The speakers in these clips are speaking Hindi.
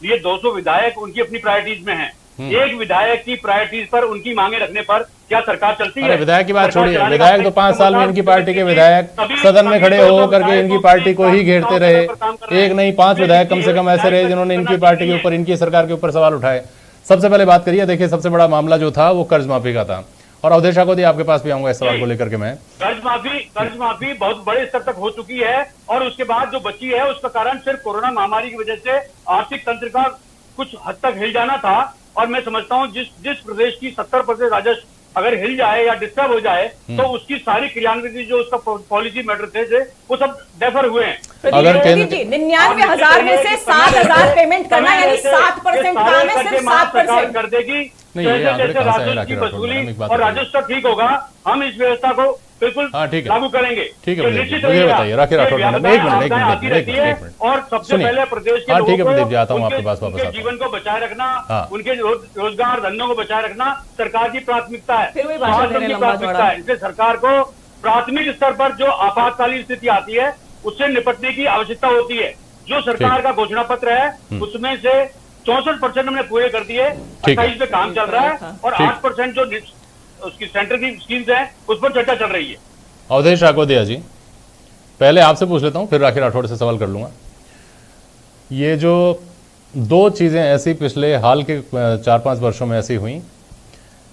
ये 200 विधायक उनकी अपनी प्रायोरिटीज में हैं। एक विधायक की प्रायोरिटीज पर उनकी मांगे रखने पर क्या सरकार चलती है? विधायक की बात छोड़िए, विधायक तो 5 साल में इनकी पार्टी के विधायक सदन में खड़े हो करके इनकी पार्टी को ही घेरते रहे। एक नहीं 5 विधायक कम से कम ऐसे रहे जिन्होंने इनकी पार्टी के ऊपर, इनकी सरकार के ऊपर सवाल उठाए। सबसे पहले बात करिए, देखिए सबसे बड़ा मामला जो था वो कर्ज माफी का था, और अवधेश को आपके पास भी आऊंगा इस सवाल को लेकर के। मैं कर्ज माफी बहुत बड़े स्तर तक हो चुकी है, और उसके बाद जो बची है उसका कारण सिर्फ कोरोना महामारी की वजह से आर्थिक तंत्र का कुछ हद तक हिल जाना था। और मैं समझता हूं जिस प्रदेश की 70% राजस्व अगर हिल जाए या डिस्टर्ब हो जाए तो उसकी सारी क्रियान्विति जो उसका पॉलिसी मैटर थे वो सब डेफर हुए हैं। अगर 99,000 में से 7,000 पेमेंट करना यानी 7% काम है, सिर्फ 7% कर देगी। जैसे राजस्व की वसूली और राजस्व ठीक होगा, हम इस व्यवस्था को बिल्कुल लागू करेंगे। ठीक है, मुझे बताइए राकेश राठौड़, एक मिनट। और सबसे पहले प्रदेश के ठीक है प्रदीप जी, आता हूँ उनके आपके पास वापस। जीवन को बचाए रखना, उनके रोजगार धंधों को बचाए रखना सरकार की प्राथमिकता है, प्राथमिकता है। इसलिए सरकार को प्राथमिक स्तर पर जो आपातकालीन स्थिति आती है उससे निपटने की आवश्यकता होती है। जो सरकार का घोषणा पत्र है उसमें से 64% हमने पूरे कर दिए, 28 पे काम चल रहा है, और 8% जो उसकी सेंटर की स्कीम्स है उस पर चर्चा चल रही है। अवधेश राकोदिया जी, पहले आपसे पूछ लेता हूं, फिर राकेश राठौड़ से सवाल कर लूंगा। ये जो 2 चीजें ऐसी पिछले हाल के 4-5 वर्षों में ऐसी हुई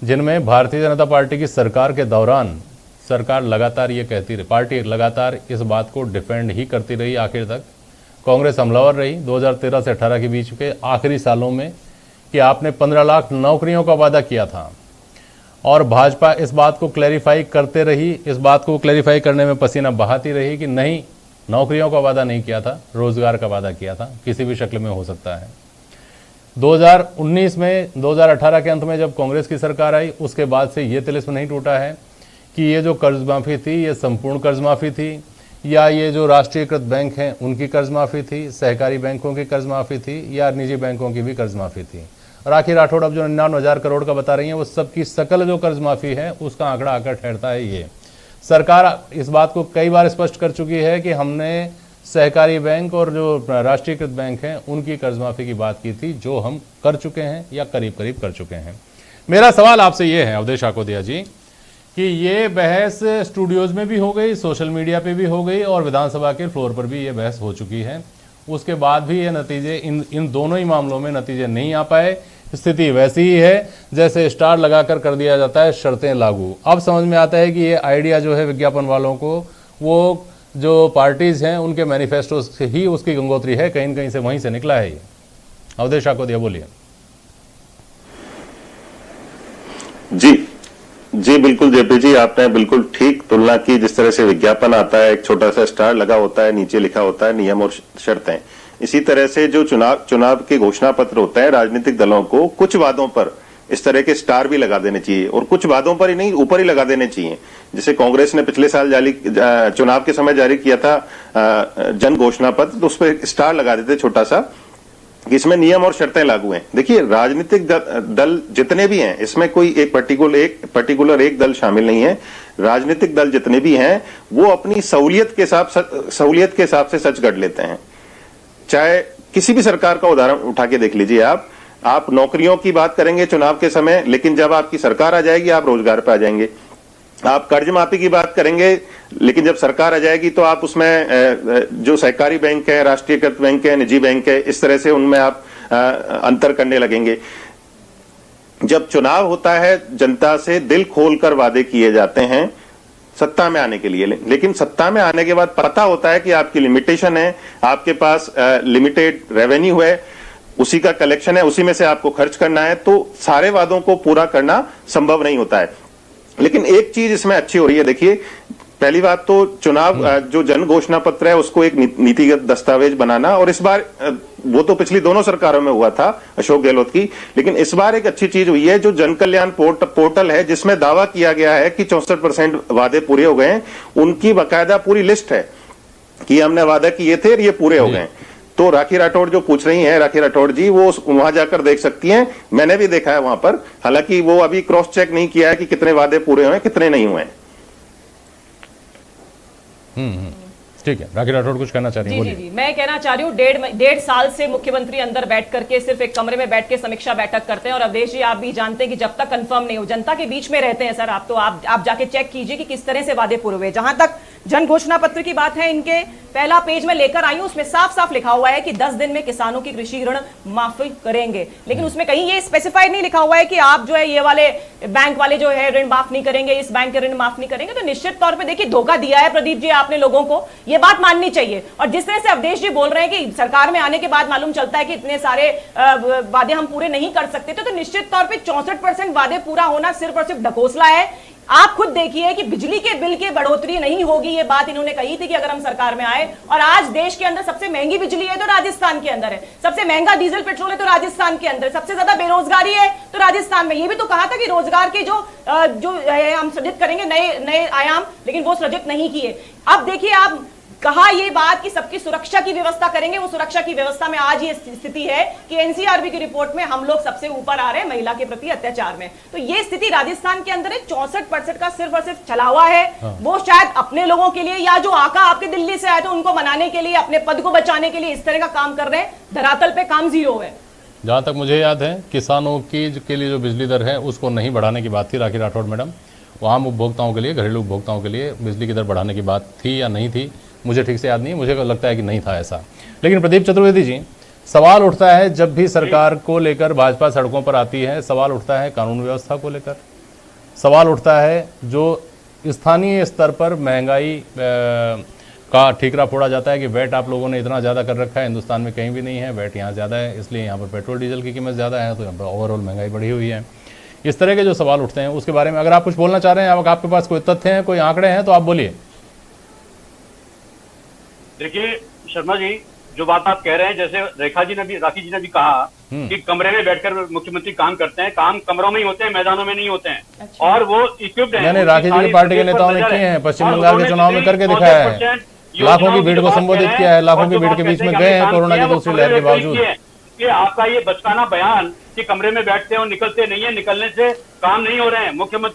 जिनमें भारतीय जनता पार्टी की सरकार के दौरान सरकार लगातार ये कहती रही, पार्टी लगातार इस बात को डिफेंड ही करती रही आखिर तक। कांग्रेस हमलावर रही 2013 से 18 के बीच के आखिरी सालों में कि आपने 15 लाख नौकरियों का वादा किया था, और भाजपा इस बात को क्लैरिफाई करते रही, इस बात को क्लैरिफाई करने में पसीना बहाती रही कि नहीं, नौकरियों का वादा नहीं किया था, रोजगार का वादा किया था, किसी भी शक्ल में हो सकता है। 2019 में 2018 के अंत में जब कांग्रेस की सरकार आई, उसके बाद से ये तिलिस्म नहीं टूटा है कि ये जो कर्ज माफी थी ये संपूर्ण कर्ज माफी थी, या ये जो राष्ट्रीयकृत बैंक हैं उनकी कर्ज माफी थी, सहकारी बैंकों की कर्ज माफी थी, या निजी बैंकों की भी कर्ज माफी थी। राकेश राठौड़ अब जो 99,000 करोड़ का बता रही हैं वो सबकी सकल जो कर्ज माफी है उसका आंकड़ा आकर ठहरता है। ये सरकार इस बात को कई बार स्पष्ट कर चुकी है कि हमने सहकारी बैंक और जो राष्ट्रीयकृत बैंक हैं उनकी कर्ज माफी की बात की थी, जो हम कर चुके हैं या करीब करीब कर चुके हैं। मेरा सवाल आपसे ये है अवधेश राकोदिया जी कि ये बहस स्टूडियोज में भी हो गई, सोशल मीडिया पे भी हो गई, और विधानसभा के फ्लोर पर भी ये बहस हो चुकी है। उसके बाद भी ये नतीजे इन दोनों ही मामलों में नतीजे नहीं आ पाए। स्थिति वैसी ही है जैसे स्टार लगाकर कर दिया जाता है शर्तें लागू। अब समझ में आता है कि ये आइडिया जो है विज्ञापन वालों को, वो जो पार्टीज हैं उनके मैनिफेस्टो से ही उसकी गंगोत्री है, कहीं न कहीं से वहीं से निकला है ये। अवधेश राकोदिया बोलिए। जी बिल्कुल जेपी जी, आपने बिल्कुल ठीक तुलना की। जिस तरह से विज्ञापन आता है, एक छोटा सा स्टार लगा होता है, नीचे लिखा होता है नियम और शर्तें, इसी तरह से जो चुनाव के घोषणा पत्र होता है, राजनीतिक दलों को कुछ वादों पर इस तरह के स्टार भी लगा देने चाहिए, और कुछ वादों पर ही नहीं, ऊपर ही लगा देने चाहिए। जैसे कांग्रेस ने पिछले साल चुनाव के समय जारी किया था जन घोषणा पत्र, तो उस पर स्टार लगा देते छोटा सा कि इसमें नियम और शर्तें लागू हैं। देखिए, राजनीतिक दल जितने भी हैं, इसमें कोई एक पर्टिकुलर एक दल शामिल नहीं है। राजनीतिक दल जितने भी हैं वो अपनी सहूलियत के हिसाब से सच गढ़ लेते हैं। चाहे किसी भी सरकार का उदाहरण उठा के देख लीजिए आप नौकरियों की बात करेंगे चुनाव के समय, लेकिन जब आपकी सरकार आ जाएगी आप रोजगार पे आ जाएंगे। आप कर्ज माफी की बात करेंगे, लेकिन जब सरकार आ जाएगी तो आप उसमें जो सहकारी बैंक है, राष्ट्रीयकृत बैंक है, निजी बैंक है, इस तरह से उनमें आप अंतर करने लगेंगे। जब चुनाव होता है, जनता से दिल खोलकर वादे किए जाते हैं सत्ता में आने के लिए, लेकिन सत्ता में आने के बाद पता होता है कि आपकी लिमिटेशन है, आपके पास लिमिटेड रेवेन्यू है, उसी का कलेक्शन है, उसी में से आपको खर्च करना है, तो सारे वादों को पूरा करना संभव नहीं होता है। लेकिन एक चीज इसमें अच्छी हो रही है। देखिए, पहली बात तो चुनाव जो जन घोषणा पत्र है उसको एक नीतिगत दस्तावेज बनाना, और इस बार वो तो पिछली दोनों सरकारों में हुआ था अशोक गहलोत की, लेकिन इस बार एक अच्छी चीज हुई है जो जन कल्याण पोर्टल है, जिसमें दावा किया गया है कि 64% वादे पूरे हो गए हैं। उनकी बाकायदा पूरी लिस्ट है कि हमने वादा किए थे और ये पूरे हो गए। तो राखी राठौड़ जो पूछ रही हैं, राखी राठौड़ जी, वो वहां जाकर देख सकती हैं। मैंने भी देखा है वहां पर, हालांकि वो अभी क्रॉस चेक नहीं किया है कि कितने वादे पूरे हुए, कितने नहीं हुए। ठीक है, राखी राठौड़ कुछ कहना चाह रही जी हैं? जी, मैं कहना चाह रही हूँ 1.5 साल से मुख्यमंत्री अंदर बैठ करके सिर्फ एक कमरे में बैठ के समीक्षा बैठक करते हैं। और अवधेश जी, आप भी जानते हैं कि जब तक कंफर्म नहीं हो, जनता के बीच में रहते हैं सर, आप तो आप जाके चेक कीजिए कि किस तरह से वादे पूरे हुए। जहां तक जन घोषणा पत्र की बात है, इनके पहला पेज में लेकर आई हूं, उसमें साफ साफ लिखा हुआ है कि 10 दिन में किसानों की कृषि ऋण माफी करेंगे। लेकिन उसमें कहीं ये स्पेसिफाइड नहीं लिखा हुआ है कि आप जो है ये वाले बैंक वाले जो है ऋण माफ नहीं करेंगे, इस बैंक के ऋण माफ नहीं करेंगे। तो निश्चित तौर पर देखिए, धोखा दिया है प्रदीप जी आपने लोगों को, ये बात माननी चाहिए। और जिस तरह से अवधेश जी बोल रहे हैं कि सरकार में आने के बाद मालूम चलता है कि इतने सारे वादे हम पूरे नहीं कर सकते, तो निश्चित तौर पे 64% वादे पूरा होना सिर्फ और सिर्फ ढकोसला है। आप खुद देखिए कि बिजली के बिल की बढ़ोतरी नहीं होगी, ये बात इन्होंने कही थी कि अगर हम सरकार में आए। और आज देश के अंदर सबसे महंगी बिजली है तो राजस्थान के अंदर है, सबसे महंगा डीजल पेट्रोल है तो राजस्थान के अंदर, सबसे ज्यादा बेरोजगारी है तो राजस्थान में। ये भी तो कहा था कि रोजगार के जो हम सृजित करेंगे नए आयाम, लेकिन वो सृजित नहीं किए। अब देखिए, आप कहा ये बात कि सबकी सुरक्षा की व्यवस्था करेंगे, वो सुरक्षा की व्यवस्था में आज ये स्थिति है कि एनसीआरबी की रिपोर्ट में हम लोग सबसे ऊपर आ रहे हैं महिला के प्रति अत्याचार में। तो ये स्थिति राजस्थान के अंदर है। 64% का सिर्फ और सिर्फ छलावा है। वो शायद अपने लोगों के लिए, या जो आका आपके दिल्ली से आए तो उनको मनाने के लिए, अपने पद को बचाने के लिए इस तरह का काम कर रहे हैं। धरातल पे काम जीरो है। जहाँ तक मुझे याद है, किसानों की के लिए जो बिजली दर है उसको नहीं बढ़ाने की बात थी राखी राठौड़ मैडम। वो आम उपभोक्ताओं के लिए, घरेलू उपभोक्ताओं के लिए बिजली की दर बढ़ाने की बात थी या नहीं थी, मुझे ठीक से याद नहीं। मुझे लगता है कि नहीं था ऐसा। लेकिन प्रदीप चतुर्वेदी जी, सवाल उठता है जब भी सरकार को लेकर भाजपा सड़कों पर आती है, सवाल उठता है कानून व्यवस्था को लेकर, सवाल उठता है जो स्थानीय स्तर पर महंगाई का ठीकरा फोड़ा जाता है कि वैट आप लोगों ने इतना ज़्यादा कर रखा है, हिंदुस्तान में कहीं भी नहीं है, वैट यहाँ ज़्यादा है, इसलिए यहाँ पर पेट्रोल डीजल की कीमत ज़्यादा है, तो यहाँ पर ओवरऑल महंगाई बढ़ी हुई है। इस तरह के जो सवाल उठते हैं उसके बारे में अगर आप कुछ बोलना चाह रहे हैं, अगर आपके पास कोई तथ्य हैं, कोई आंकड़े हैं, तो आप बोलिए। देखिए शर्मा जी, जो बात आप कह रहे हैं, जैसे राखी जी ने भी कहा कि कमरे में बैठकर मुख्यमंत्री काम करते हैं, काम कमरों में ही होते हैं, मैदानों में नहीं होते हैं। अच्छा। और वो इक्विप्ड हैं। मैंने राखी जी की पार्टी के नेताओं ने किए हैं, पश्चिम बंगाल के चुनाव में करके दिखाया है, लाखों की भीड़ को संबोधित किया है, लाखों की भीड़ के बीच में गए हैं कोरोना की दूसरी लहर के बावजूद। कि आपका ये बचकाना बयान कि कमरे में बैठते हैं और निकलते नहीं है, निकलने से काम नहीं हो रहे हैं। मुख्यमंत्री